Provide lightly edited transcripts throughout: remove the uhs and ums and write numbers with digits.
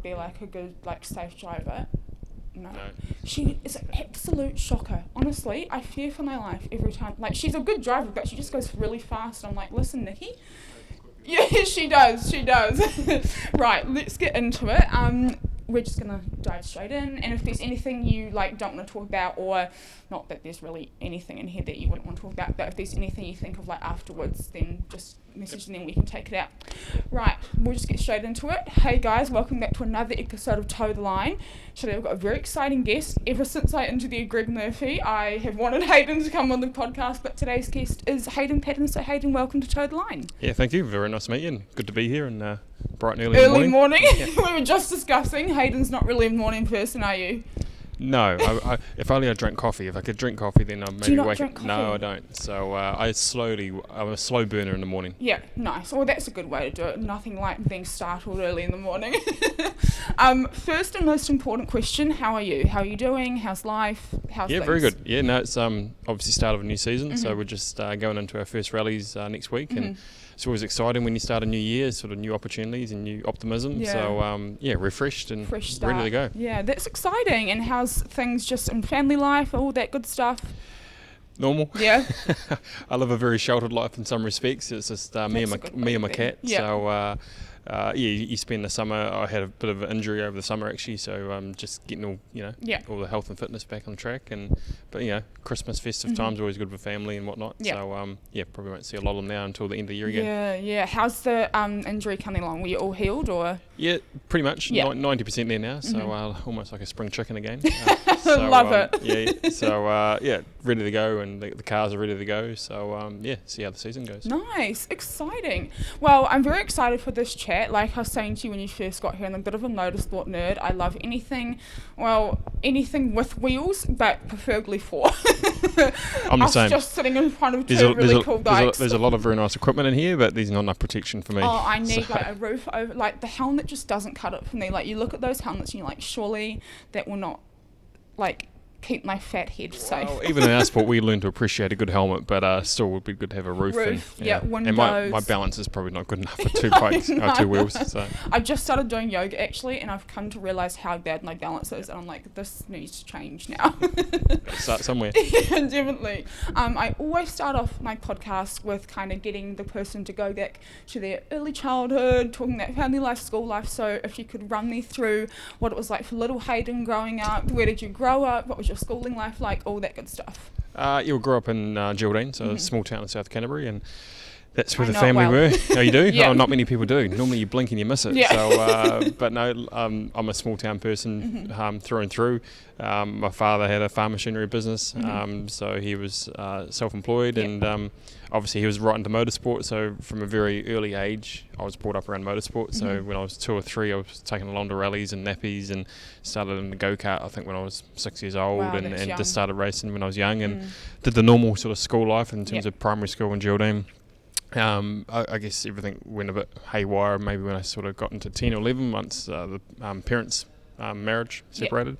be like a good like safe driver. No. She is an absolute shocker. Honestly, I fear for my life every time. Like, she's a good driver, but she just goes really fast. I'm like, listen, Nikki. Yeah, she does. Right, let's get into it. We're just gonna dive straight in, and if there's anything you like don't want to talk about, or not that there's really anything in here that you wouldn't want to talk about, but if there's anything you think of like afterwards, then just message and then we can take it out. Right, we'll just get straight into it. Hey guys, welcome back to another episode of Toe the Line. Today we've got a very exciting guest. Ever since I interviewed Greg Murphy, I have wanted Hayden to come on the podcast, but today's guest is Hayden Paddon. So Hayden, welcome to Toe the Line. Yeah, thank you. Very nice to meet you, and good to be here and bright and early morning. Yeah. We were just discussing, Hayden's not really a morning person, are you? No, I if only I drank coffee. If I could drink coffee, then I'd maybe Do you not wake drink up. coffee? No, I don't. So I'm a slow burner in the morning. Yeah, nice. Well, that's a good way to do it. Nothing like being startled early in the morning. First and most important question, how are you? How are you doing? How's life? How's things? Very good. Yeah, no, it's obviously start of a new season, so we're just going into our first rallies next week, and it's always exciting when you start a new year, sort of new opportunities and new optimism. Yeah. So refreshed and Fresh start. ready to go. Yeah, that's exciting. And how's things just in family life, all that good stuff? Normal. Yeah. I live a very sheltered life in some respects. It's just me and my cat. Yeah. So you spend the summer. I had a bit of an injury over the summer actually, so just getting all the health and fitness back on track. But Christmas festive time's always good for family and whatnot. Yeah. So probably won't see a lot of them now until the end of the year again. Yeah. How's the injury coming along? Were you all healed or? Yeah, pretty much. Yeah. 90% there now. So almost like a spring chicken again. Love it. Yeah. So ready to go, and the cars are ready to go. So see how the season goes. Nice, exciting. Well, I'm very excited for this chat. Like I was saying to you when you first got here, I'm a bit of a motorsport nerd. I love anything with wheels, but preferably four. I'm the same. Just sitting in front of two really cool bikes. There's a lot of very nice equipment in here, but there's not enough protection for me. Oh, I need like a roof over, like the helmet just doesn't cut it for me. Like you look at those helmets and you're like, surely that will not like keep my fat head safe. Well, even in our sport, we learn to appreciate a good helmet, but still would be good to have a roof. And windows. And my balance is probably not good enough for two bikes, two wheels. So I've just started doing yoga actually, and I've come to realise how bad my balance is, and I'm like, this needs to change now. Start somewhere. Yeah, definitely. I always start off my podcast with kind of getting the person to go back to their early childhood, talking about family life, school life. So if you could run me through what it was like for little Hayden growing up, where did you grow up, what was your schooling life like, all that good stuff. You grew up in Geraldine, so a small town in South Canterbury, and that's where I the family were. Oh, you do? Yeah. Oh, not many people do. Normally you blink and you miss it. Yeah. So, but no, I'm a small town person through and through. My father had a farm machinery business, so he was self-employed, and obviously he was right into motorsport. So from a very early age, I was brought up around motorsport. So when I was 2 or 3, I was taken along to rallies and nappies, and started in the go-kart, I think when I was 6 years old. Wow, and young. just started racing when I was young, and did the normal sort of school life in terms of primary school in Geraldine. I guess everything went a bit haywire maybe when I sort of got into 10 or 11 once the parents' marriage separated.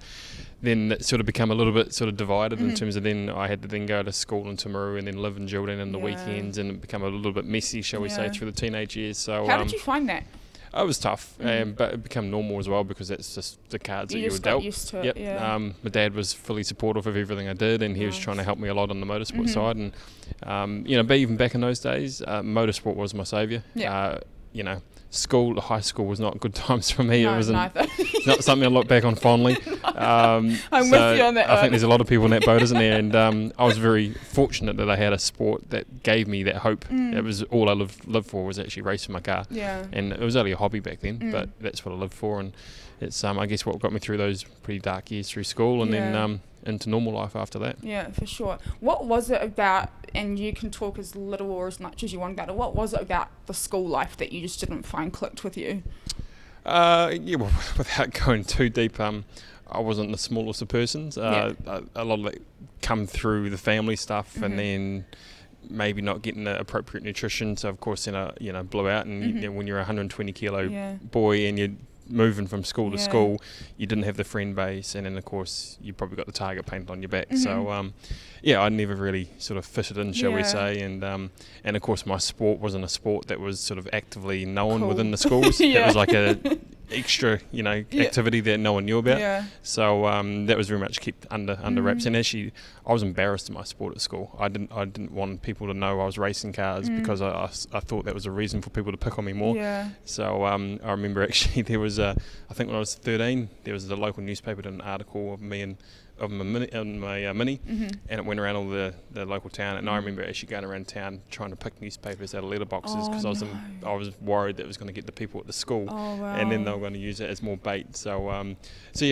Then it sort of become a little bit sort of divided in terms of then I had to then go to school in Timaru and then live in Geraldine in the weekends, and it became a little bit messy, shall we say, through the teenage years. So how did you find that? It was tough, but it became normal as well because that's just the cards that you were got dealt. used to it, My dad was fully supportive of everything I did, and he was trying to help me a lot on the motorsport side. And but even back in those days, motorsport was my saviour. High school was not good times for me. No, it wasn't neither. not something I look back on fondly. I'm with you on that. I think there's a lot of people in that boat, isn't there? And I was very fortunate that I had a sport that gave me that hope. It was all I lived for, was actually racing my car. Yeah. And it was only a hobby back then, but that's what I lived for. And it's I guess what got me through those pretty dark years through school, and then into normal life after that. Yeah, for sure. What was it about, and you can talk as little or as much as you want about it, what was it about the school life that you just didn't find clicked with you? Without going too deep, I wasn't the smallest of persons. A lot of it come through the family stuff, and then maybe not getting the appropriate nutrition. So of course, blew out, and when you're a 120 kilo boy and you're moving from school to school, you didn't have the friend base, and then of course you probably got the target painted on your back. So I never really sort of fitted in, shall we say, and of course my sport wasn't a sport that was sort of actively known within the schools. It was like extra, activity that no one knew about. Yeah. So that was very much kept under wraps. And actually, I was embarrassed in my sport at school. I didn't want people to know I was racing cars because I thought that was a reason for people to pick on me more. Yeah. So I remember actually there was I think when I was 13, there was the local newspaper did an article of me and of my mini, and it went around all the local town. And I remember actually going around town trying to pick newspapers out of letterboxes because I was worried that it was going to get the people at the school, and then they were going to use it as more bait. So I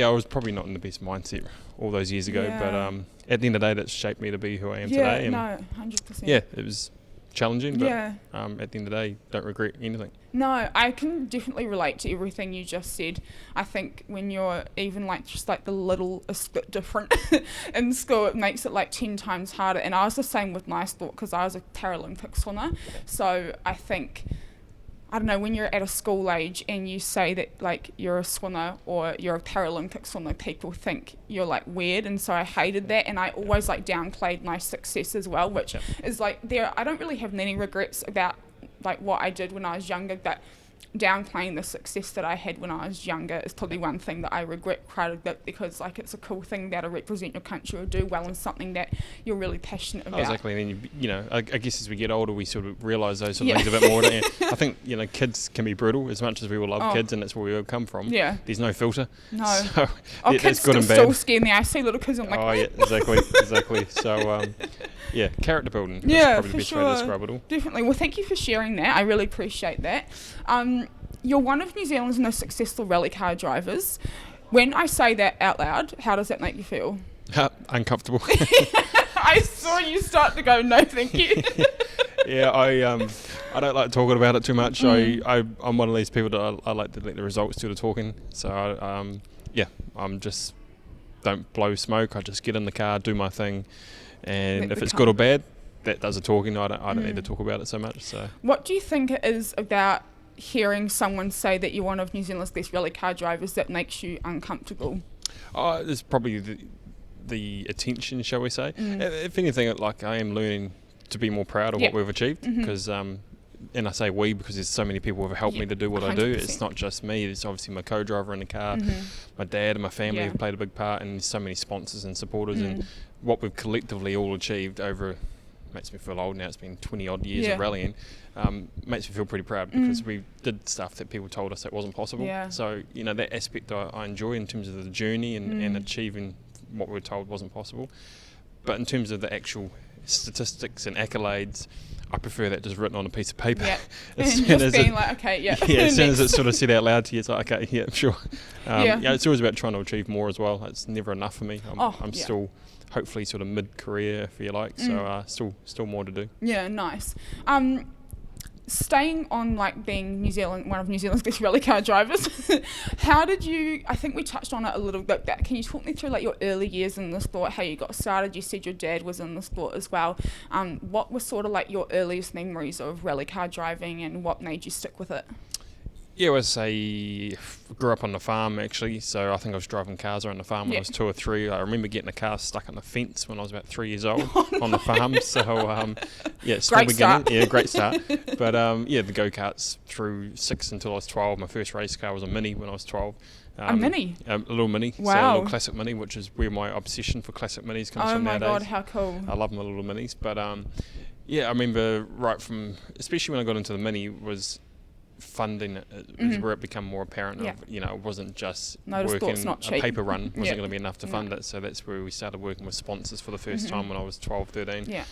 was probably not in the best mindset all those years ago, but at the end of the day, that's shaped me to be who I am today. And 100%. Yeah, it was challenging, but Yeah. At the end of the day, don't regret anything. No, I can definitely relate to everything you just said. I think when you're even just the little is bit different in school, it makes it 10 times harder. And I was the same with my sport because I was a Paralympic swimmer. So I think, I don't know, when you're at a school age and you say that you're a swimmer or you're a Paralympic swimmer, people think you're weird, and so I hated that, and I always downplayed my success as well, which is I don't really have many regrets about what I did when I was younger, but downplaying the success that I had when I was younger is probably one thing that I regret quite a bit, because it's a cool thing to represent your country or do well in something that you're really passionate about. Exactly, and then I guess as we get older we sort of realise those sort of things a bit more, don't you? I think kids can be brutal as much as we all love kids, and that's where we all come from. Yeah. There's no filter. No. So kids that's good and bad. still scare me. I see little kids, I'm like, oh yeah, exactly. So character building. Yeah, that's probably the best way to describe it all. Definitely. Well, thank you for sharing that. I really appreciate that. You're one of New Zealand's most successful rally car drivers. When I say that out loud, how does that make you feel? Uncomfortable. I saw you start to go, no, thank you. Yeah, I don't like talking about it too much. I'm one of these people that I like to let the results do the talking. So I'm just don't blow smoke. I just get in the car, do my thing, and if it's good or bad, that does the talking. I don't need to talk about it so much. So what do you think it is about hearing someone say that you're one of New Zealand's best rally car drivers that makes you uncomfortable? It's probably the attention, shall we say. If anything, I am learning to be more proud of what we've achieved, because and I say we because there's so many people who have helped me to do what 100%. I do. It's not just me. It's obviously my co-driver in the car, my dad and my family have played a big part, and there's so many sponsors and supporters, and what we've collectively all achieved over, makes me feel old now, it's been 20 odd years of rallying, makes me feel pretty proud, because we did stuff that people told us that wasn't possible. So that aspect I enjoy in terms of the journey and achieving what we were told wasn't possible. But in terms of the actual statistics and accolades, I prefer that just written on a piece of paper. As soon as being as soon as it's sort of said out loud to you, it's like, okay, yeah, sure. It's always about trying to achieve more as well. It's never enough for me. I'm still hopefully sort of mid-career, if you like, so still more to do. Yeah, nice. Staying on being one of New Zealand's best rally car drivers, how did you, I think we touched on it a little bit, but can you talk me through your early years in the sport, how you got started? You said your dad was in the sport as well. What were sort of your earliest memories of rally car driving, and what made you stick with it? Yeah, I grew up on the farm actually, so I think I was driving cars around the farm when I was 2 or 3. I remember getting a car stuck on the fence when I was about 3 years old on the farm. So still beginning. Yeah, great start. But the go-karts through 6 until I was 12. My first race car was a Mini when I was 12. A Mini? A little Mini. Wow. So a little classic Mini, which is where my obsession for classic Minis comes from nowadays. Oh my God, how cool. I love my little Minis. But I remember right from, especially when I got into the Mini, was funding is where it became more apparent of, it wasn't just working a paper run wasn't going to be enough to fund it, so that's where we started working with sponsors for the first time when I was 12, 13.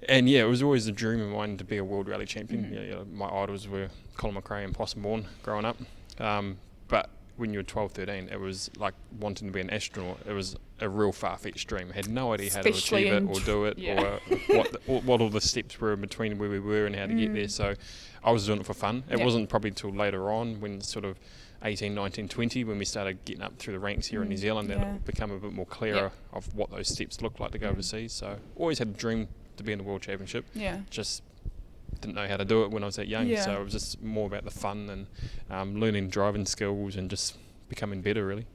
And it was always a dream of mine to be a world rally champion. My idols were Colin McRae and Possum Bourne growing up, but when you were 12, 13, it was like wanting to be an astronaut. It was a real far-fetched dream. I had no idea how to achieve it or do it, or what all the steps were in between where we were and how to get there. So I was doing it for fun. It wasn't probably till later on, when sort of 18, 19, 20, when we started getting up through the ranks here in New Zealand, that it became a bit more clearer of what those steps looked like to go overseas. So always had a dream to be in the World Championship. Just didn't know how to do it when I was that young, so it was just more about the fun and learning driving skills and just becoming better, really.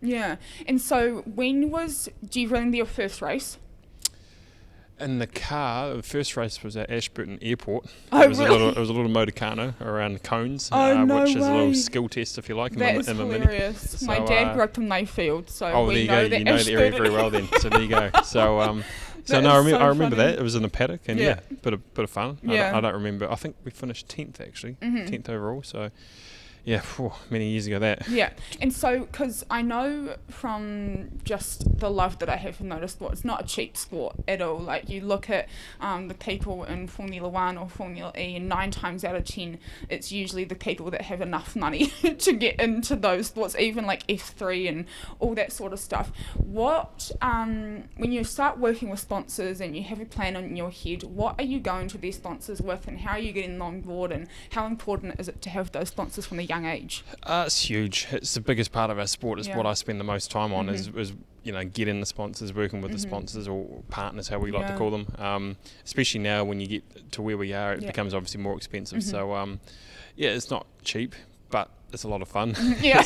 And so do you remember your first race? In the car, the first race was at Ashburton Airport. Oh, It was really? it was a little motorcano around cones, Oh, no which is a little way. skill test, if you like. That is in the mini. hilarious. My So, dad grew up in Mayfield, so Oh, there we you know go. that You know the area very well then. So there you go. So That no, is so I remember funny. that. It was in the paddock, and Yeah. bit of fun. Yeah. I don't remember. I think we finished 10th actually, Mhm. 10th overall. So yeah, many years ago that. Yeah, and so, because I know from just the love that I have for motorsport, it's not a cheap sport at all. Like, you look at the people in Formula 1 or Formula E, and 9 times out of 10, it's usually the people that have enough money to get into those sports, even like F3 and all that sort of stuff. What, when you start working with sponsors and you have a plan in your head, what are you going to these sponsors with, and how are you getting them on board, and how important is it to have those sponsors from a young age? It's huge. It's the biggest part of our sport. It's Yeah. what I spend the most time on. Mhm. Is getting the sponsors, working with the Mhm. sponsors or partners, how we like to Yeah. call them. Especially now when you get to where we are, it Yeah. becomes obviously more expensive. Mhm. So it's not cheap, but it's a lot of fun. Yeah.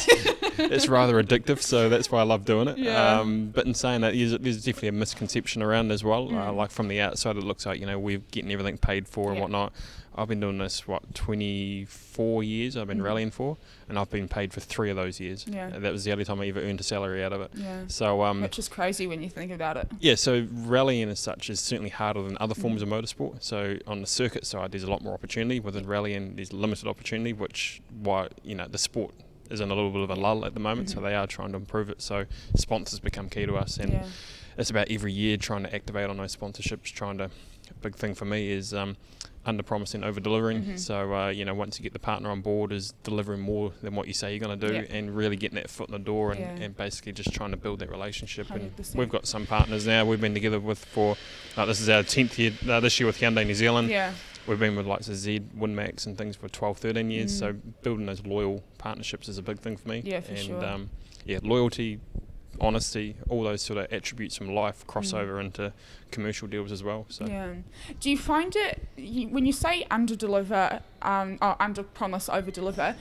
It's rather addictive, so that's why I love doing it. Yeah. But in saying that, there's definitely a misconception around as well. Mm. Like from the outside, it looks like we're getting everything paid for and Yeah. whatnot. I've been doing this 24 years. I've been Mm. rallying for, and I've been paid for 3 of those years. Yeah. That was the only time I ever earned a salary out of it. Yeah. So Which is crazy when you think about it. yeah, so rallying as such is certainly harder than other forms of motorsport. So on the circuit side, there's a lot more opportunity. Within rallying, there's limited opportunity, which why the sport is in a little bit of a lull at the moment. So they are trying to improve it. So sponsors become key to us, and Yeah. it's about every year trying to activate on those sponsorships. Big thing for me is under promising, over delivering. Mhm. So once you get the partner on board, is delivering more than what you say you're going to do, Yeah. and really getting that foot in the door, and, Yeah. and basically just trying to build that relationship. 100%. And we've got some partners now we've been together with for this is our 10th year this year with Hyundai New Zealand. Yeah. We've been with likes of Z, WinMax and things for 12, 13 years. Mm. So building those loyal partnerships is a big thing for me. Yeah, for sure. Loyalty, honesty, all those sort of attributes from life cross over into commercial deals as well. So Yeah. Do you find it, when you say under-deliver, or under-promise, over-deliver,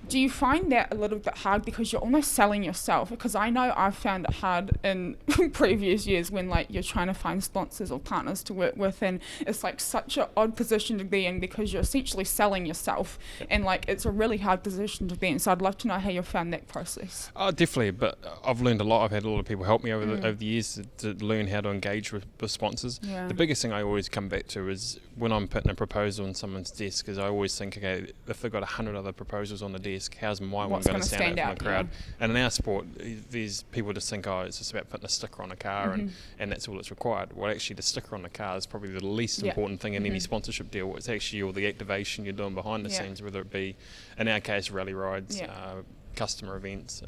do you find that a little bit hard because you're almost selling yourself? Because I know I've found it hard in previous years when you're trying to find sponsors or partners to work with, and it's such an odd position to be in because you're essentially selling yourself, and it's a really hard position to be in. So I'd love to know how you found that process. Oh, definitely, but I've learned a lot. I've had a lot of people help me over the years to learn how to engage with sponsors. Yeah. The biggest thing I always come back to is when I'm putting a proposal on someone's desk, is I always think, okay, if they've got 100 other proposals on the desk, how's my one What's going gonna to stand out from the crowd? yeah. And in our sport, there's people just think, oh, it's just about putting a sticker on a car and that's all that's required. Well, actually, the sticker on the car is probably the least Yeah. important thing in any sponsorship deal. It's actually all the activation you're doing behind the Yeah. scenes, whether it be, in our case, rally rides, Yeah. customer events.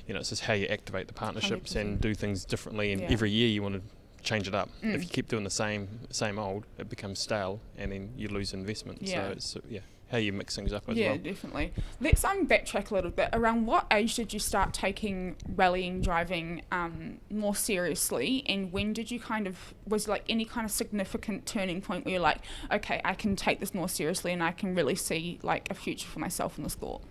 It's just how you activate the partnerships 100%. and do things differently. And Yeah. every year you want to change it up. If you keep doing the same old, it becomes stale, and then you lose investment. Yeah. So it's how you mix things up as Yeah, well. definitely. Let's backtrack a little bit. Around what age did you start taking rallying driving more seriously, and when did you was any kind of significant turning point where you're like, okay, I can take this more seriously and I can really see a future for myself in the sport?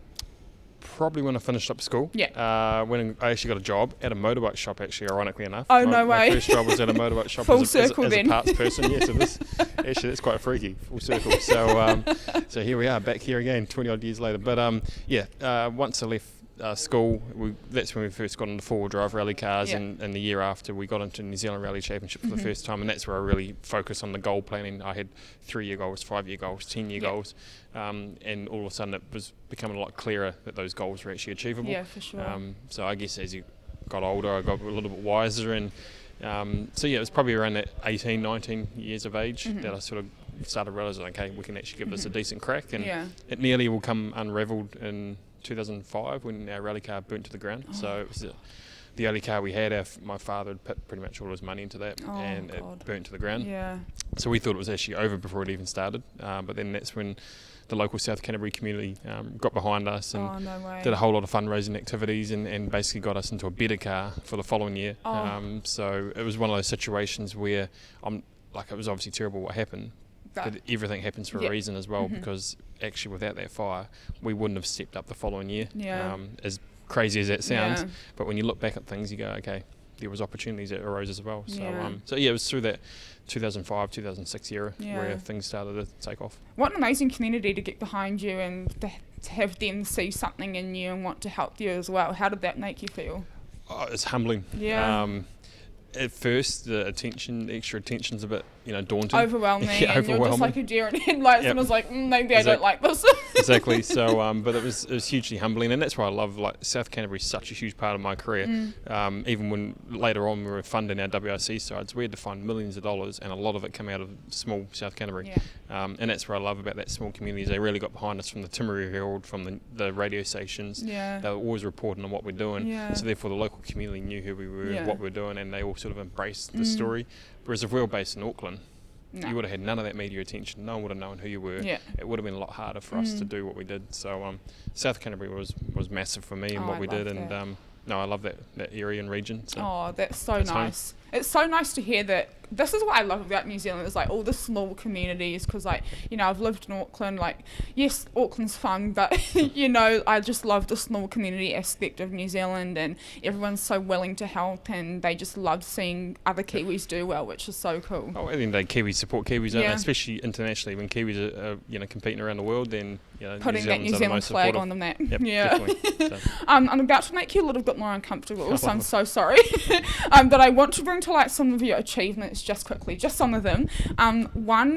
Probably when I finished up school. Yeah. When I actually got a job at a motorbike shop, actually, ironically enough. Oh, no way. My first job was at a motorbike shop Full as circle a then. parts person. Yeah, so actually, that's quite freaky. Full circle. So here we are, back here again, 20 odd years later. But once I left school, that's when we first got into four-wheel drive rally cars, Yeah. and the year after we got into New Zealand Rally Championship for the first time, and that's where I really focused on the goal planning. I had 3-year goals, 5-year goals, 10-year Yeah. goals, and all of a sudden it was becoming a lot clearer that those goals were actually achievable. Yeah, for sure. So I guess as you got older, I got a little bit wiser, and it was probably around that 18, 19 years of age that I sort of started realising, okay, we can actually give this a decent crack, and Yeah. it nearly will come unravelled in 2005 when our rally car burnt to the ground. So it was the only car we had. My father had put pretty much all his money into that, and God. it burnt to the ground. Yeah. So we thought it was actually over before it even started, but then that's when the local South Canterbury community got behind us and Oh, no way. did a whole lot of fundraising activities and basically got us into a better car for the following year. Oh. So it was one of those situations where it was obviously terrible what happened, but everything happens for Yeah. a reason as well, because actually without that fire, we wouldn't have stepped up the following year. Yeah. As crazy as that sounds, Yeah. but when you look back at things, you go, okay, there was opportunities that arose as well. So Yeah. It was through that 2005, 2006 era where things started to take off. What an amazing community to get behind you and to have them see something in you and want to help you as well. How did that make you feel? Oh, it's humbling. Yeah. At first, the extra attention's a bit, daunting. Overwhelming. Yeah, and you're just like a deer in headlights and was like, maybe I don't like this. Exactly. So, but it was hugely humbling, and that's why I love, like, South Canterbury is such a huge part of my career. Even when later on we were funding our WRC sides, we had to fund millions of dollars, and a lot of it came out of small South Canterbury. Yeah. And that's what I love about that small community. They really got behind us from the Timaru Herald, from the radio stations. Yeah. They were always reporting on what we're doing. Yeah. So therefore, the local community knew who we were, what we were doing, and they all sort of embraced the story. Whereas if we were based in Auckland, you would have had none of that media attention. No one would have known who you were. Yeah. It would have been a lot harder for us to do what we did. So South Canterbury was massive for me and what we did. And I love that area and region. So that's so nice. Home. It's so nice to hear that. This is what I love about New Zealand, is like all the small communities, because like, I've lived in Auckland, like, yes, Auckland's fun, but I just love the small community aspect of New Zealand, and everyone's so willing to help, and they just love seeing other Kiwis do well, which is so cool. Oh, at the end of the day, Kiwis support Kiwis, don't they? Especially internationally. When Kiwis are competing around the world, then putting that New Zealand flag on them, that. Yep, yeah. Definitely. So. I'm about to make you a little bit more uncomfortable, so I'm so sorry. But I want to bring to light some of your achievements just quickly, just some of them. 1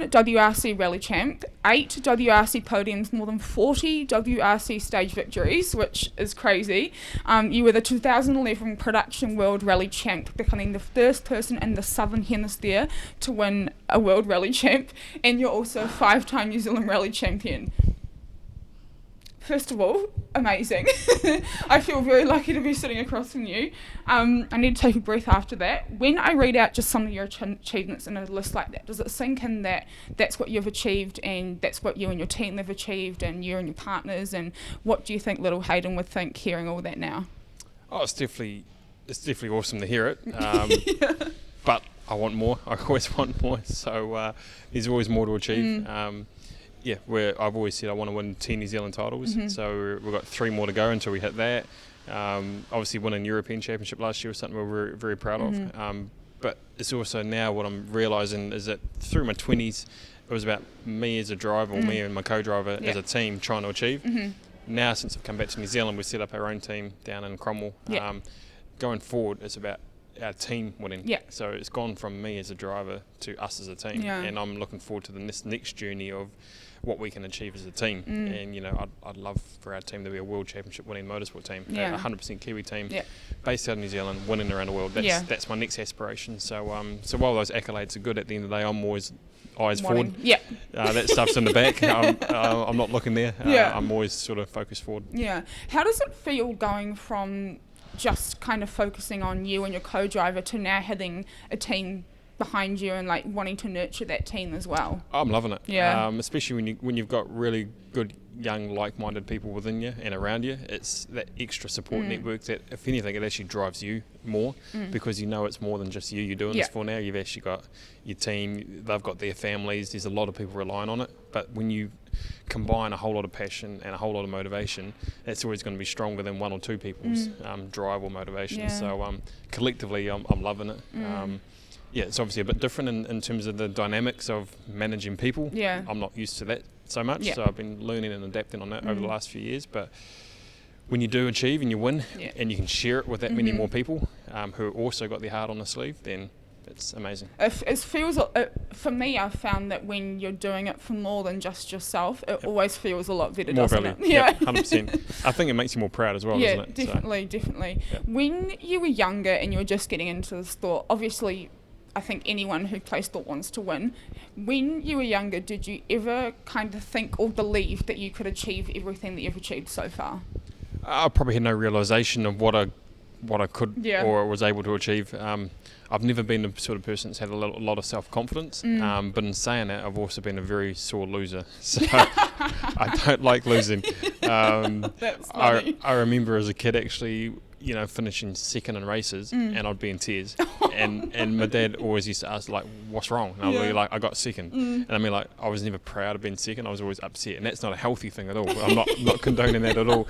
WRC Rally Champ, 8 WRC podiums, more than 40 WRC stage victories, which is crazy. You were the 2011 Production World Rally Champ, becoming the first person in the Southern Hemisphere to win a World Rally Champ, and you're also a 5-time New Zealand Rally Champion. First of all, amazing. I feel very lucky to be sitting across from you. I need to take a breath after that. When I read out just some of your achievements in a list like that, does it sink in that that's what you've achieved and that's what you and your team have achieved and you and your partners, and what do you think little Hayden would think hearing all that now? Oh, it's definitely awesome to hear it. But I want more. I always want more. So there's always more to achieve. Where I've always said I want to win 10 New Zealand titles, so we've got 3 more to go until we hit that. Obviously winning European Championship last year was something we're very, very proud of. But it's also now what I'm realising is that through my 20s, it was about me as a driver, or me and my co-driver as a team trying to achieve. Now, since I've come back to New Zealand, we set up our own team down in Cromwell. Going forward, it's about our team winning. So it's gone from me as a driver to us as a team, and I'm looking forward to the next journey of what we can achieve as a team. And I'd love for our team to be a world championship winning motorsport team, a 100% Kiwi team, based out of New Zealand, winning around the world. That's my next aspiration. So while those accolades are good, at the end of the day, I'm always eyes forward. That stuff's in the back. I'm not looking there. I'm always sort of focused forward. How does it feel going from just kind of focusing on you and your co-driver to now having a team behind you and like wanting to nurture that team as well? I'm loving it. Especially when you've got really good young like-minded people within you and around you. It's that extra support network that, if anything, it actually drives you more, because it's more than just you're doing this for now. You've actually got your team, they've got their families, there's a lot of people relying on it. But when you combine a whole lot of passion and a whole lot of motivation, that's always going to be stronger than 1 or 2 people's drive or motivation. So collectively I'm loving it. It's obviously a bit different in terms of the dynamics of managing people. I'm not used to that so much, so I've been learning and adapting on that over the last few years. But when you do achieve and you win, and you can share it with that many more people who also got their heart on the sleeve, then it's amazing. It feels, for me, I've found that when you're doing it for more than just yourself, it always feels a lot better, doesn't it? 100%. I think it makes you more proud as well, doesn't it? Definitely. When you were younger and you were just getting into the sport, obviously, I think anyone who plays sport wants to win. When you were younger, did you ever kind of think or believe that you could achieve everything that you've achieved so far? I probably had no realisation of what I could or was able to achieve. I've never been the sort of person that's had a lot of self-confidence, but in saying that, I've also been a very sore loser. So I don't like losing. That's funny. I remember as a kid actually, finishing second in races, and I'd be in tears. and my dad always used to ask, like, what's wrong? And I'd be like, I got second. And I mean, like, I was never proud of being second. I was always upset, and that's not a healthy thing at all. I'm not condoning that at all.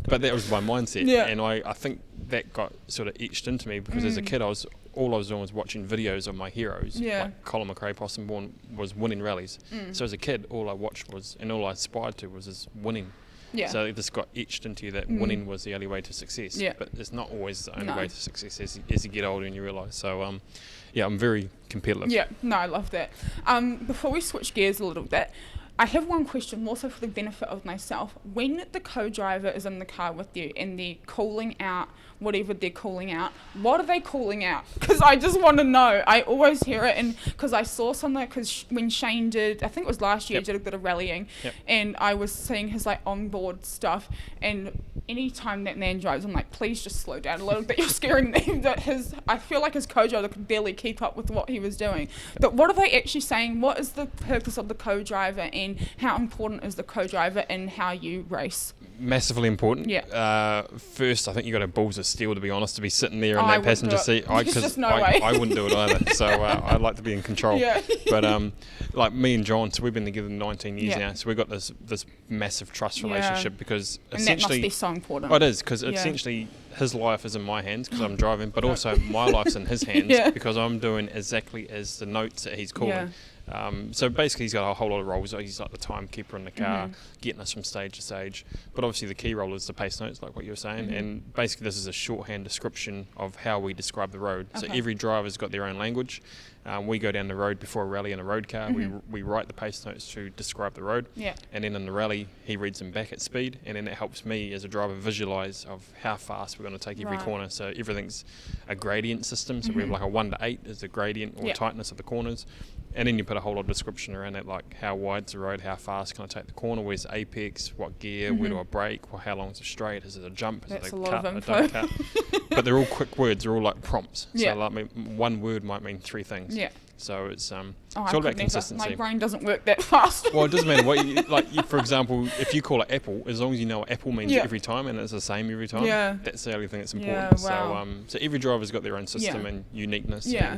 But that was my mindset. And I think that got sort of etched into me because as a kid all I was doing was watching videos of my heroes. Like Colin McRae Possumborn was winning rallies. So as a kid, all I watched was, and all I aspired to was winning. Yeah. So this got etched into you that winning was the only way to success. Yeah. But it's not always the only way to success as you get older and you realise. So, I'm very competitive. Yeah, no, I love that. Before we switch gears a little bit, I have one question more so for the benefit of myself. When the co-driver is in the car with you and they're calling out whatever they're calling out, what are they calling out? Because I just want to know. I always hear it, and because I saw something, because when Shane did, I think it was last year, did a bit of rallying, and I was seeing his like onboard stuff, and anytime that man drives, I'm like, please just slow down a little bit. You're scaring me. I feel like his co-driver could barely keep up with what he was doing. But what are they actually saying? What is the purpose of the co-driver, and how important is the co-driver in how you race? Massively important. Yeah. First, I think you got a balls of steel, to be honest, to be sitting there in that passenger seat. I wouldn't do it either. So I like to be in control. Yeah. But like me and John, so we've been together 19 years now. So we've got this massive trust relationship because and essentially that must be so important. Oh, it is, because essentially his life is in my hands because I'm driving, but also my life's in his hands because I'm doing exactly as the notes that he's calling. Yeah. So basically he's got a whole lot of roles. He's like the timekeeper in the car, getting us from stage to stage. But obviously the key role is the pace notes, like what you were saying. And basically this is a shorthand description of how we describe the road. Okay. So every driver's got their own language. We go down the road before a rally in a road car. We write the pace notes to describe the road. Yeah. And then in the rally, he reads them back at speed. And then it helps me as a driver visualise of how fast we're going to take every corner. So everything's a gradient system. So we have like a 1 to 8 is the gradient or tightness of the corners. And then you put a whole lot of description around it, like how wide's the road, how fast can I take the corner, where's the apex, what gear, where do I brake, how long's the straight, is it a jump, is it a cut, a don't cut. But they're all quick words, they're all like prompts. So like one word might mean 3 things. Yeah. So it's all about consistency. My brain doesn't work that fast. Well, it doesn't matter what you, for example, if you call it apple, as long as you know what apple means every time and it's the same every time, that's the only thing that's important. Yeah, wow. So every driver's got their own system and uniqueness. Yeah.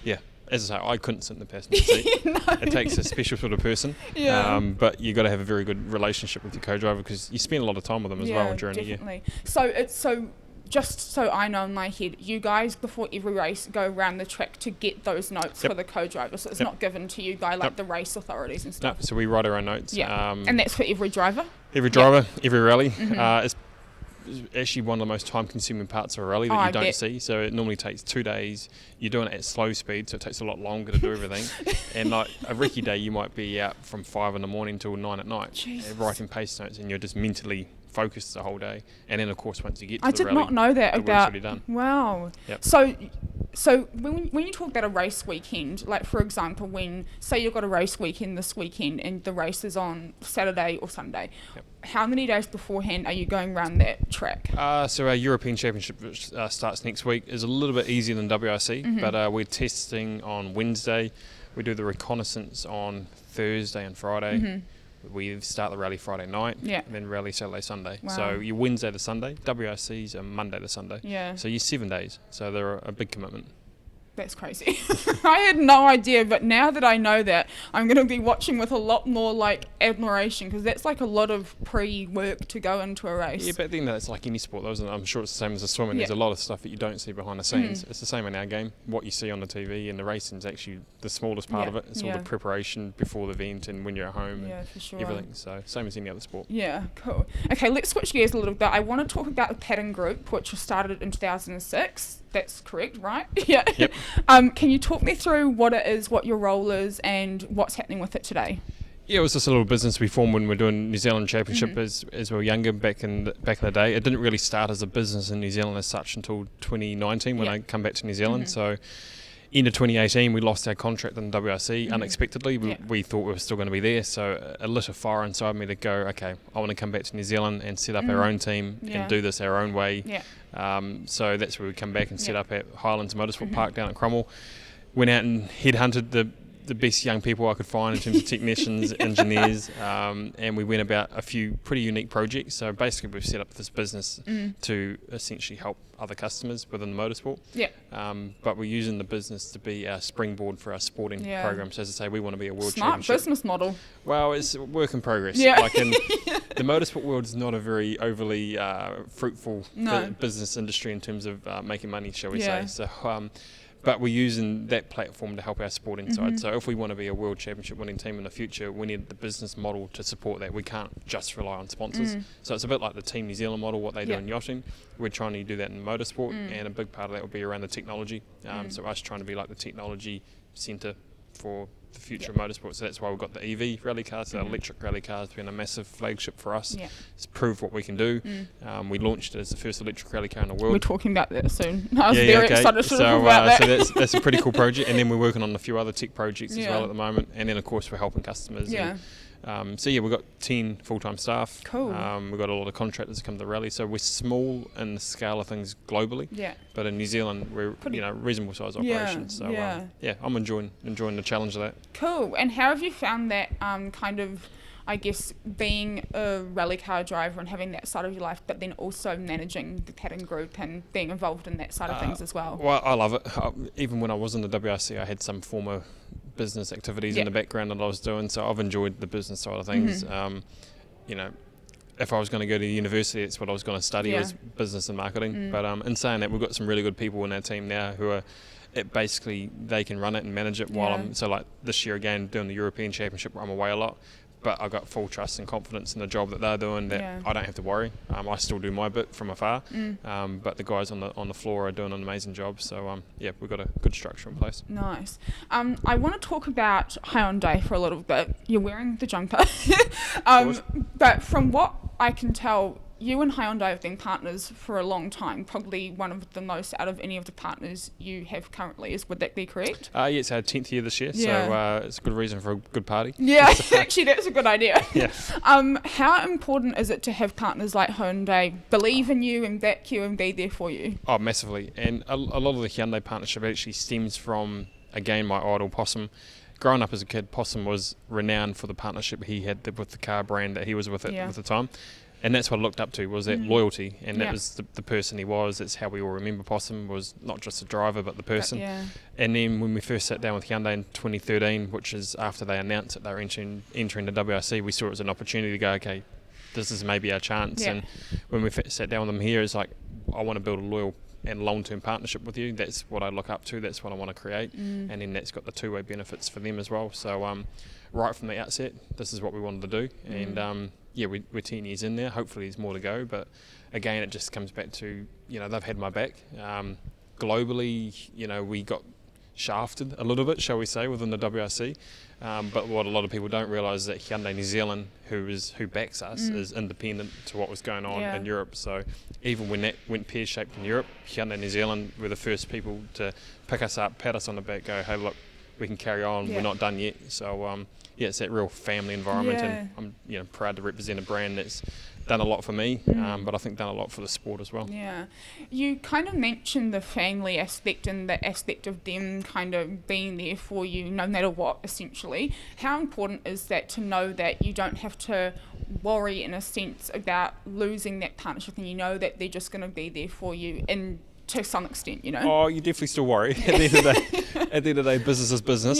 And, as I say, I couldn't sit in the passenger seat. No. It takes a special sort of person. Yeah. But you got to have a very good relationship with your co-driver because you spend a lot of time with them as well during the year. So just so I know in my head, you guys before every race go around the track to get those notes for the co-driver. So it's not given to you by like the race authorities and stuff. No, so we write our own notes. Yeah. And that's for every driver? Every driver, every rally. It's actually one of the most time-consuming parts of a rally that you don't see. So it normally takes 2 days. You're doing it at slow speed, so it takes a lot longer to do everything. And like a recce day, you might be out from 5 in the morning till 9 at night, writing pace notes, and you're just mentally focused the whole day. And then, of course, once you get to the rally, I did not know that about. Done. Wow. Yep. So when you talk about a race weekend, like for example, when say you've got a race weekend this weekend and the race is on Saturday or Sunday, how many days beforehand are you going around that track? So our European Championship, which starts next week, is a little bit easier than WRC, but we're testing on Wednesday. We do the reconnaissance on Thursday and Friday. We start the rally Friday night, and then rally Saturday, Sunday. Wow. So you're Wednesday to Sunday, WRC's are Monday to Sunday. Yeah. So you're 7 days. So they're a big commitment. That's crazy. I had no idea, but now that I know that, I'm going to be watching with a lot more like admiration because that's like a lot of pre-work to go into a race. Yeah, but then it's like any sport, though, isn't it? I'm sure it's the same as the swimming. There's a lot of stuff that you don't see behind the scenes. It's the same in our game. What you see on the TV and the racing is actually the smallest part of it. It's all the preparation before the event and when you're at home and for sure. everything. So same as any other sport. Yeah, cool. Okay, let's switch gears a little bit. I want to talk about the Paddon Group, which was started in 2006. That's correct, right? Yeah. Yep. Can you talk me through what it is, what your role is, and what's happening with it today? Yeah, it was just a little business we formed when we were doing New Zealand Championship as we were younger back in the day. It didn't really start as a business in New Zealand as such until 2019 when I come back to New Zealand. So end of 2018, we lost our contract in WRC unexpectedly. We thought we were still going to be there, so it lit a fire inside me to go, okay, I want to come back to New Zealand and set up our own team and do this our own way. So that's where we come back and set up at Highlands Motorsport Park down at Cromwell. Went out and headhunted the the best young people I could find in terms of technicians, engineers, and we went about a few pretty unique projects. So basically we've set up this business to essentially help other customers within the motorsport. Yeah. But we're using the business to be our springboard for our sporting program. So as I say, we want to be a world championship. Smart business model. Well, it's a work in progress. Yeah. Like in the motorsport world is not a very overly fruitful business industry in terms of making money, shall we say. So, but we're using that platform to help our sporting side. So if we want to be a world championship winning team in the future, we need the business model to support that. We can't just rely on sponsors. So it's a bit like the Team New Zealand model, what they do in yachting. We're trying to do that in motorsport, and a big part of that will be around the technology. So us trying to be like the technology centre for the future of motorsport. So that's why we've got the EV rally cars, the electric rally cars being a massive flagship for us. It's proved what we can do. We launched it as the first electric rally car in the world. We're talking about that soon. I was very excited to talk about that. So that's a pretty cool project. And then we're working on a few other tech projects as well at the moment. And then of course we're helping customers. We've got 10 full-time staff. Cool. We've got a lot of contractors that come to the rally. So we're small in the scale of things globally. But in New Zealand, we're reasonable size operations. So I'm enjoying the challenge of that. Cool. And how have you found that kind of, I guess, being a rally car driver and having that side of your life, but then also managing the Paddon Group and being involved in that side of things as well? Well, I love it. Even when I was in the WRC, I had some former business activities in the background that I was doing, so I've enjoyed the business side of things. If I was going to go to university, that's what I was going to study was business and marketing. But in saying that, we've got some really good people in our team now who are basically they can run it and manage it while I'm like this year again doing the European Championship where I'm away a lot. But I've got full trust and confidence in the job that they're doing that I don't have to worry. I still do my bit from afar, but the guys on the floor are doing an amazing job. So we've got a good structure in place. Nice. I want to talk about Hyundai for a little bit. You're wearing the jumper, but from what I can tell, you and Hyundai have been partners for a long time, probably one of the most out of any of the partners you have currently. Would that be correct? It's our 10th year this year, so it's a good reason for a good party. Yeah, actually that's a good idea. How important is it to have partners like Hyundai believe in you and back you and be there for you? Oh, massively. And a lot of the Hyundai partnership actually stems from, again, my idol Possum. Growing up as a kid, Possum was renowned for the partnership he had with the car brand that he was with at the time. And that's what I looked up to, was that loyalty, and that was the person he was. That's how we all remember Possum, was not just a driver but the person. And then when we first sat down with Hyundai in 2013, which is after they announced that they were entering the WRC, we saw it as an opportunity to go, okay, this is maybe our chance. And when we sat down with them here, it's like, I want to build a loyal and long-term partnership with you. That's what I look up to. That's what I want to create. And then that's got the two-way benefits for them as well. So right from the outset, this is what we wanted to do. And we're 10 years in there. Hopefully there's more to go. But again, it just comes back to, they've had my back. Globally, we got shafted a little bit, shall we say, within the WRC. But what a lot of people don't realise is that Hyundai New Zealand, who backs us, is independent to what was going on in Europe. So even when that went pear-shaped in Europe, Hyundai New Zealand were the first people to pick us up, pat us on the back, go, hey, look, we can carry on. We're not done yet. So it's that real family environment, and I'm proud to represent a brand that's done a lot for me, but I think done a lot for the sport as well. Yeah, you kind of mentioned the family aspect and the aspect of them kind of being there for you no matter what, essentially. How important is that to know that you don't have to worry in a sense about losing that partnership, and you know that they're just going to be there for you and to some extent, Oh, you definitely still worry. At the end of the day, business is business.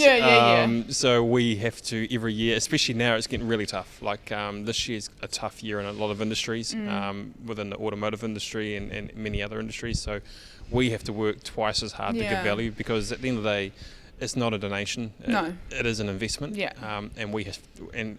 So we have to, every year, especially now, it's getting really tough. Like this year's a tough year in a lot of industries, within the automotive industry and many other industries. So we have to work twice as hard to give value, because at the end of the day, it's not a donation. It is an investment. And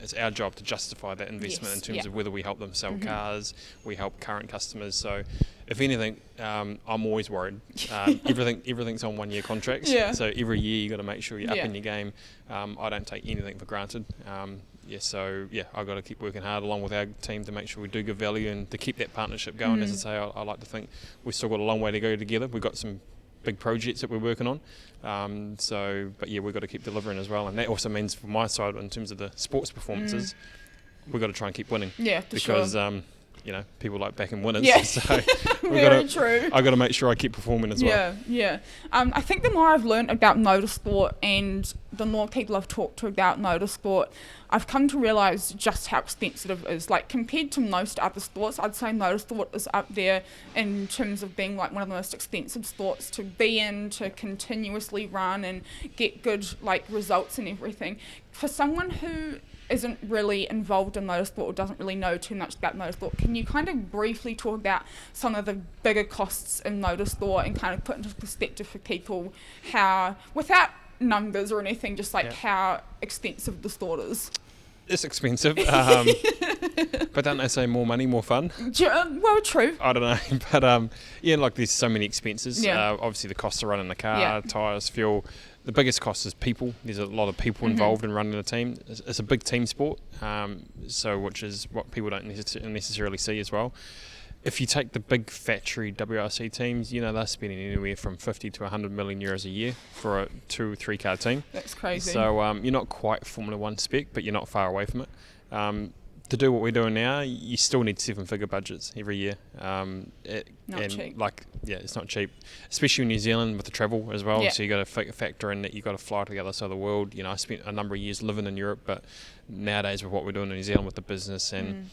it's our job to justify that investment in terms of whether we help them sell cars, we help current customers. So if anything, I'm always worried. Everything's on 1 year contracts. So every year you got to make sure you're up in your game. I don't take anything for granted. I've got to keep working hard along with our team to make sure we do give value and to keep that partnership going. As I say, I like to think we've still got a long way to go together. We've got some big projects that we're working on, we've got to keep delivering as well, and that also means from my side in terms of the sports performances, we've got to try and keep winning, because people like backing winners. Yeah. So Very true. I got to make sure I keep performing as well. Yeah. I think the more I've learned about motorsport and the more people I've talked to about motorsport, I've come to realise just how expensive it is. Like, compared to most other sports, I'd say motorsport is up there in terms of being like one of the most expensive sports to be in, to continuously run and get good like results and everything. For someone who isn't really involved in motorsport or doesn't really know too much about motorsport, can you kind of briefly talk about some of the bigger costs in motorsport and kind of put into perspective for people how, without numbers or anything, just like how expensive the sport is? It's expensive, but don't they say more money, more fun? Well, true. I don't know, but like there's so many expenses. Obviously the cost of running the car, tyres, fuel. The biggest cost is people. There's a lot of people involved in running a team. It's a big team sport, which is what people don't necessarily see as well. If you take the big factory WRC teams, they're spending anywhere from 50 to 100 million euros a year for a 2 or 3 car team. That's crazy. So you're not quite Formula 1 spec, but you're not far away from it. To do what we're doing now, you still need 7-figure budgets every year. Not cheap. It's not cheap, especially in New Zealand with the travel as well. Yeah. So you got to factor in that you got to fly to the other side of the world. I spent a number of years living in Europe, but nowadays with what we're doing in New Zealand with the business and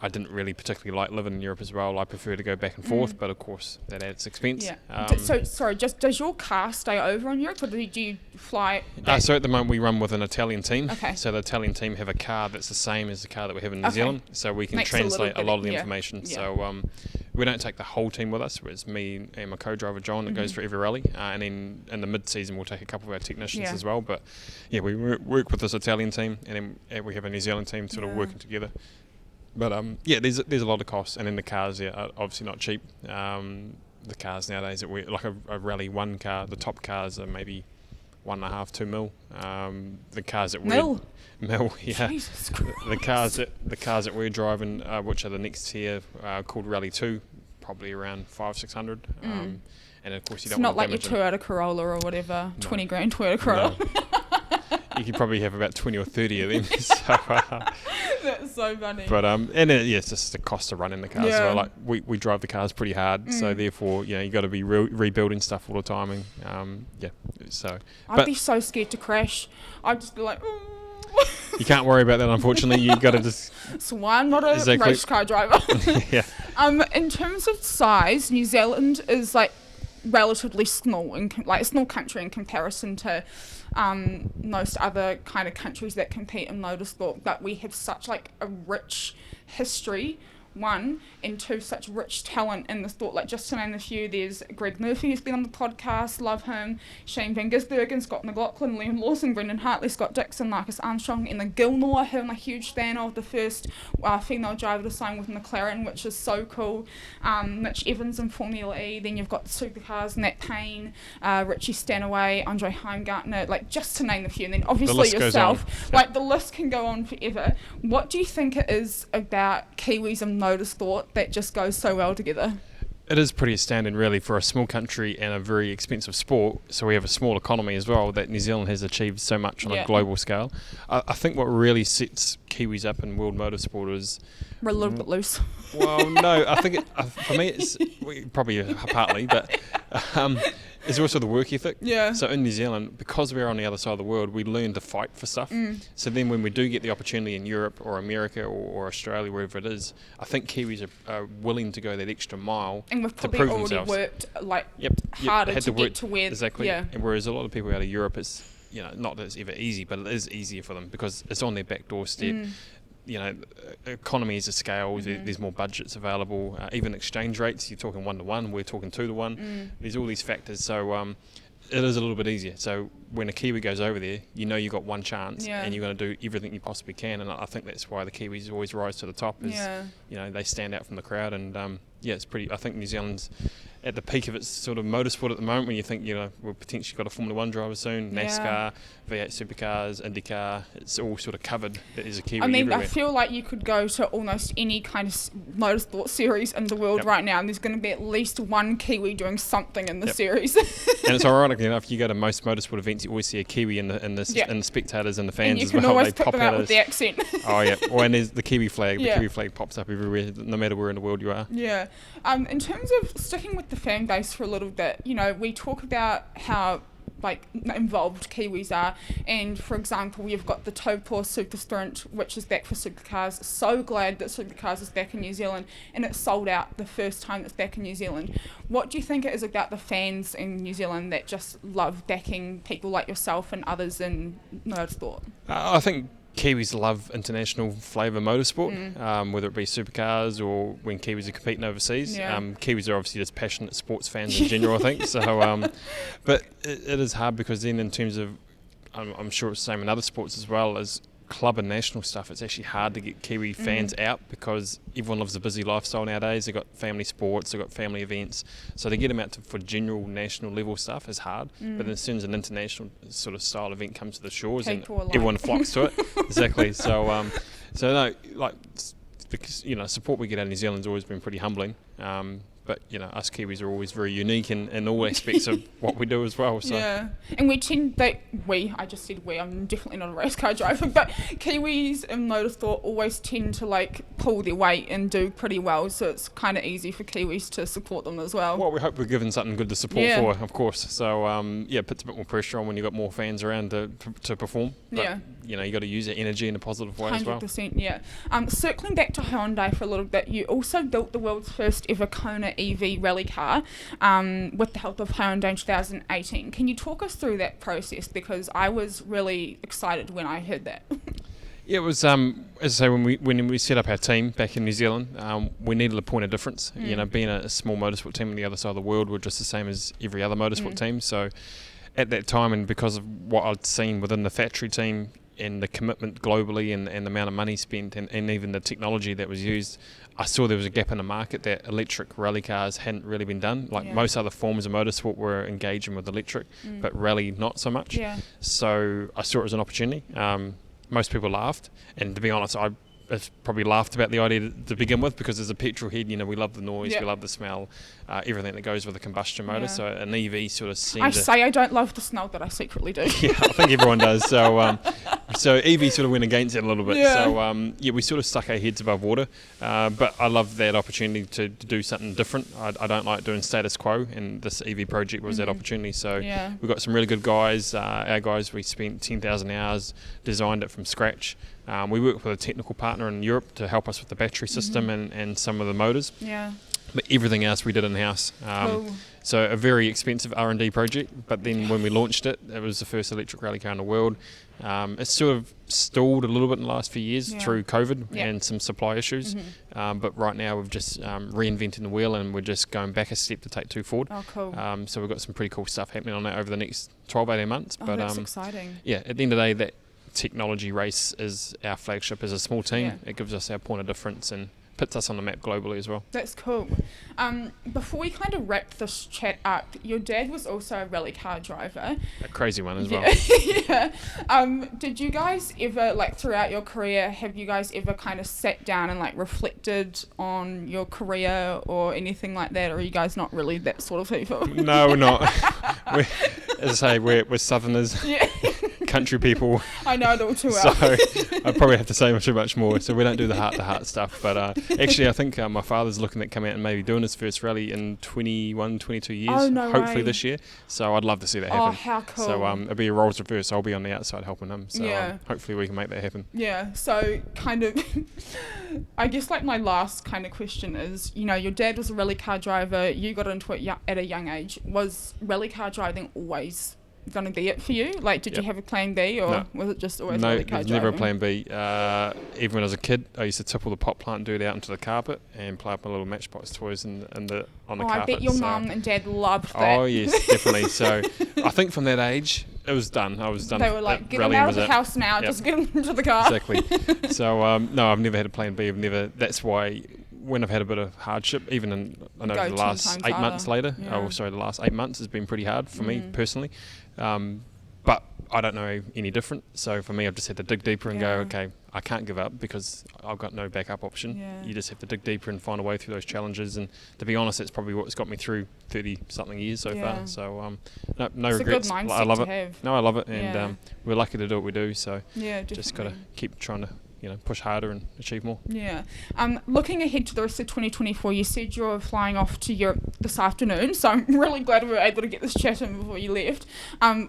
I didn't really particularly like living in Europe as well. I prefer to go back and forth, but of course that adds expense. Yeah. Does your car stay over in Europe, or do you fly? So at the moment we run with an Italian team. Okay. So the Italian team have a car that's the same as the car that we have in New Zealand. So we can translate a lot of the information. Yeah. So we don't take the whole team with us. It's me and my co-driver John that goes for every rally. And then in the mid-season we'll take a couple of our technicians as well. But we work with this Italian team, and then we have a New Zealand team sort of working together. But there's a lot of costs, and then the cars are obviously not cheap. The cars nowadays that we like a Rally 1 car, the top cars are maybe 1.5-2 mil. The cars that mil, yeah. Jesus Christ. The cars that we're driving, which are the next tier, called Rally 2, probably around 500-600. And of course you don't. It's not want like to your Toyota Corolla or whatever, 20 grand Toyota Corolla. No. You could probably have about 20 or 30 of them. So, that's so funny. But it's just the cost of running the cars. So like we drive the cars pretty hard, so therefore you got to be rebuilding stuff all the time. And so I'd be so scared to crash. I'd just be like, ooh. You can't worry about that, unfortunately. You got to just. So why I'm not a race car driver. Yeah. In terms of size, New Zealand is like relatively small, like a small country in comparison to most other kind of countries that compete in motorsport, but we have such like a rich history, one, and two, such rich talent in the sport. Like, just to name a few, there's Greg Murphy, who's been on the podcast, love him, Shane Van Gisbergen, Scott McLaughlin, Liam Lawson, Brendan Hartley, Scott Dixon, Marcus Armstrong, Emma Gilmore, who I'm a huge fan of, the first female driver to sign with McLaren, which is so cool. Mitch Evans in Formula E. Then you've got the supercars, Nat Payne, Richie Stanaway, Andre Heimgartner, like, just to name a few. And then obviously yourself. Like, the list can go on forever. What do you think it is about Kiwis and motorsport that just goes so well together? It is pretty astounding, really, for a small country and a very expensive sport. So we have a small economy as well, that New Zealand has achieved so much on a global scale. I think what really sets Kiwis up in world motorsport is... We're a little bit loose. Well, no, I think for me it's probably partly, but it's also the work ethic. Yeah. So in New Zealand, because we're on the other side of the world, we learn to fight for stuff. So then when we do get the opportunity in Europe or America or Australia, wherever it is, I think Kiwis are willing to go that extra mile and we've to probably prove already themselves. Worked harder to get to where... Exactly. Yeah. And whereas a lot of people out of Europe, it's not that it's ever easy, but it is easier for them because it's on their back doorstep. Economies of scale, there's more budgets available, even exchange rates, you're talking 1-to-1, we're talking 2-to-1. There's all these factors, so it is a little bit easier. So when a Kiwi goes over there, you've got one chance and you're going to do everything you possibly can, and I think that's why the Kiwis always rise to the top, is they stand out from the crowd, and it's pretty. I think New Zealand's at the peak of its sort of motorsport at the moment, when you think, we've potentially got a Formula 1 driver soon, NASCAR, V8 supercars, IndyCar, it's all sort of covered. There's a Kiwi everywhere. I feel like you could go to almost any kind of motorsport series in the world right now, and there's going to be at least one Kiwi doing something in the series. And it's ironic enough, you go to most motorsport events, you always see a Kiwi in the spectators and the fans as well. And you can always pick them out with the accent. Oh yeah, and there's the Kiwi flag. The Kiwi flag pops up everywhere, no matter where in the world you are. Yeah. In terms of sticking with the fan base for a little bit, we talk about how involved Kiwis are, and for example you've got the Taupō Super Sprint, which is back for supercars. So glad that supercars is back in New Zealand, and it sold out the first time it's back in New Zealand. What do you think it is about the fans in New Zealand that just love backing people like yourself and others in motorsport? I think Kiwis love international flavour motorsport, whether it be supercars or when Kiwis are competing overseas. Kiwis are obviously just passionate sports fans in general, I think. So, but it is hard because then in terms of, I'm sure it's the same in other sports as well, as club and national stuff, it's actually hard to get Kiwi fans out because everyone lives a busy lifestyle nowadays. They've got family sports, they've got family events, so to get them out for general national level stuff is hard. But then as soon as an international sort of style event comes to the shores, and everyone flocks to it. Exactly. So the support we get out of New Zealand's always been pretty humbling. But us Kiwis are always very unique in all aspects of what we do as well. So. Yeah, and I just said we, I'm definitely not a race car driver, but Kiwis in motorsport always tend to pull their weight and do pretty well, so it's kind of easy for Kiwis to support them as well. Well, we hope we're given something good to support for, of course. So it puts a bit more pressure on when you've got more fans around to perform. But, you got to use that energy in a positive way as well. 100%, yeah. Circling back to Hyundai for a little bit, you also built the world's first ever Kona EV rally car with the help of Hyundai in 2018. Can you talk us through that process? Because I was really excited when I heard that. Yeah, it was, as I say, when we set up our team back in New Zealand, we needed a point of difference. Being a small motorsport team on the other side of the world, we're just the same as every other motorsport team. So at that time, and because of what I'd seen within the factory team, and the commitment globally and the amount of money spent and even the technology that was used, I saw there was a gap in the market that electric rally cars hadn't really been done. Most other forms of motorsport were engaging with electric, but rally not so much. So I saw it as an opportunity. Most people laughed, and to be honest, I probably laughed about the idea to begin with, because as a petrol head, we love the noise, we love the smell, everything that goes with a combustion motor. So an EV sort of seemed I don't love the smell, but I secretly do. Yeah, I think everyone does. So so EV sort of went against it a little bit. So we sort of stuck our heads above water. But I love that opportunity to do something different. I don't like doing status quo, and this EV project was that opportunity. So we've got some really good guys. Our guys, we spent 10,000 hours, designed it from scratch. We worked with a technical partner in Europe to help us with the battery system and some of the motors. But everything else we did in-house. Cool. So a very expensive R&D project, but then when we launched it, it was the first electric rally car in the world. It's sort of stalled a little bit in the last few years through COVID and some supply issues. But right now we've just reinventing the wheel, and we're just going back a step to take two forward. Oh, cool. So we've got some pretty cool stuff happening on that over the next 12-18 months. But that's exciting. Yeah, at the end of the day, that technology race is our flagship as a small team. It gives us our point of difference and puts us on the map globally as well. That's cool. Before we kind of wrap this chat up, your dad was also a rally car driver. A crazy one as well. Did you guys ever, throughout your career, have you guys ever kind of sat down and reflected on your career or anything like that, or are you guys not really that sort of people? No, we're not. As I say, we're Southerners. Country people. I know it all too well. So I probably have to say too much more. So we don't do the heart-to-heart stuff. But actually, I think my father's looking at coming out and maybe doing his first rally in 21, 22 years. Oh, no hopefully way. This year. So I'd love to see that happen. Oh, how cool. So it'll be a roles reverse. I'll be on the outside helping him. So hopefully we can make that happen. Yeah. So kind of, I guess my last kind of question is, your dad was a rally car driver. You got into it at a young age. Was rally car driving always going to be it for you? Did you have a plan B, or was it just always rally car driving? No, never a plan B. Even when I was a kid, I used to tipple the pot plant and do it out into the carpet and play up my little Matchbox toys on the carpet. I bet your mum and dad loved that. Oh yes, definitely. So I think from that age, it was done. I was done. They were like, get him out of the house now, just get him into the car. Exactly. So no, I've never had a plan B. That's why when I've had a bit of hardship, even in I know Go the 10 last times 8 harder. months later, Yeah. the last 8 months has been pretty hard for me personally. But I don't know any different. So for me, I've just had to dig deeper and go, Yeah. okay, I can't give up because I've got no backup option. Yeah. You just have to dig deeper and find a way through those challenges. And to be honest, that's probably what's got me through 30-something years so Yeah. far. So no It's regrets. a good mindset I love to it. have. No, I love it. And Yeah. we're lucky to do what we do. So Yeah, definitely. just got to keep trying to push harder and achieve more. Yeah. Looking ahead to the rest of 2024, you said you're flying off to Europe this afternoon, so I'm really glad we were able to get this chat in before you left.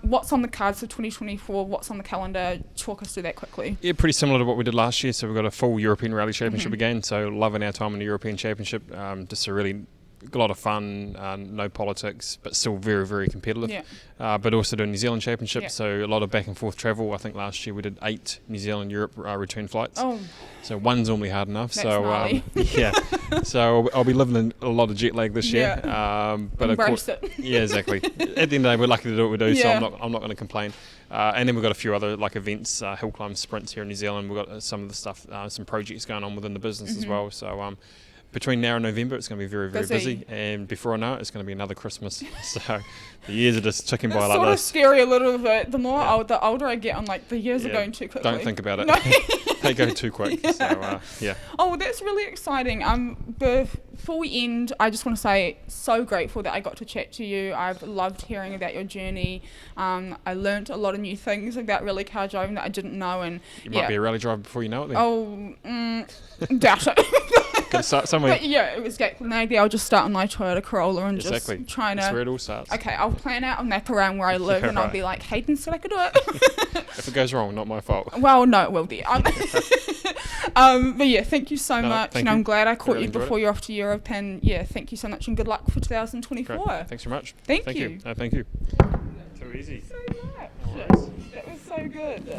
What's on the cards for 2024? What's on the calendar? Talk us through that quickly. Yeah, pretty similar to what we did last year. So we've got a full European Rally Championship again. So loving our time in the European Championship. Just a really a lot of fun, no politics, but still very, very competitive. Yeah. But also doing New Zealand Championship, Yeah. so a lot of back and forth travel. I think last year we did 8 New Zealand Europe return flights. Oh, So one's normally hard enough. That's So gnarly. yeah, so I'll be living in a lot of jet lag this year. Yeah. But of embrace course, it. yeah, exactly. At the end of the day, we're lucky to do what we do. So Yeah. I'm not going to complain. And then we've got a few other like events, hill climb sprints here in New Zealand. We've got some of the stuff, some projects going on within the business as well. So between now and November, it's going to be very, very busy. And before I know it, it's going to be another Christmas. So the years are just ticking by It's like sort of this. scary a little bit. The older I get, I'm like, the years are Yeah. going too quickly. Don't think about it. No. They go too quick. Yeah. So yeah. Oh, well, that's really exciting. Before we end, I just want to say so grateful that I got to chat to you. I've loved hearing about your journey. I learnt a lot of new things about rally car driving that I didn't know. And You might be a rally driver before you know it then. Oh, doubt it. Gotta start somewhere. But yeah, it was great. Maybe I'll just start on my Toyota Corolla and Exactly. just try That's where to. it all starts. Okay, I'll plan out a map around where I live, Yeah, and I'll right. be like, Hayden said I could do it. If it goes wrong, not my fault. Well, no, it will be. But yeah, thank you so much, thank and I'm you. glad I caught Really you enjoyed before you're off to Europe. And yeah, thank you so much, and good luck for 2024. Great. Thanks very much. Thank Thank you. you. No, thank you. Too easy. So much. No worries. That was so good.